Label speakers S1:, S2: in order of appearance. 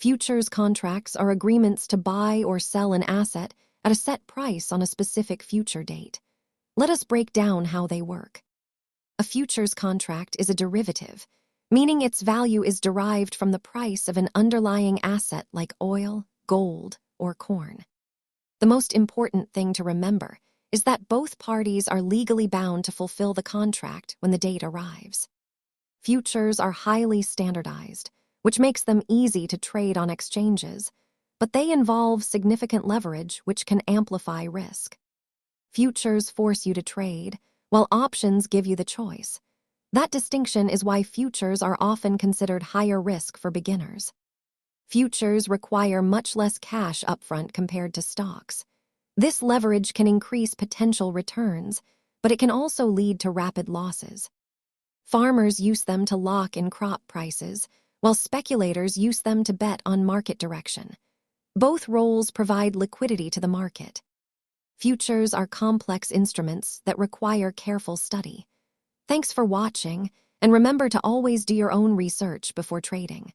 S1: Futures contracts are agreements to buy or sell an asset at a set price on a specific future date. Let us break down how they work. A futures contract is a derivative, meaning its value is derived from the price of an underlying asset like oil, gold, or corn. The most important thing to remember is that both parties are legally bound to fulfill the contract when the date arrives. Futures are highly standardized, which makes them easy to trade on exchanges, but they involve significant leverage which can amplify risk. Futures force you to trade, while options give you the choice. That distinction is why futures are often considered higher risk for beginners. Futures require much less cash upfront compared to stocks. This leverage can increase potential returns, but it can also lead to rapid losses. Farmers use them to lock in crop prices, while speculators use them to bet on market direction. Both roles provide liquidity to the market. Futures are complex instruments that require careful study. Thanks for watching, and remember to always do your own research before trading.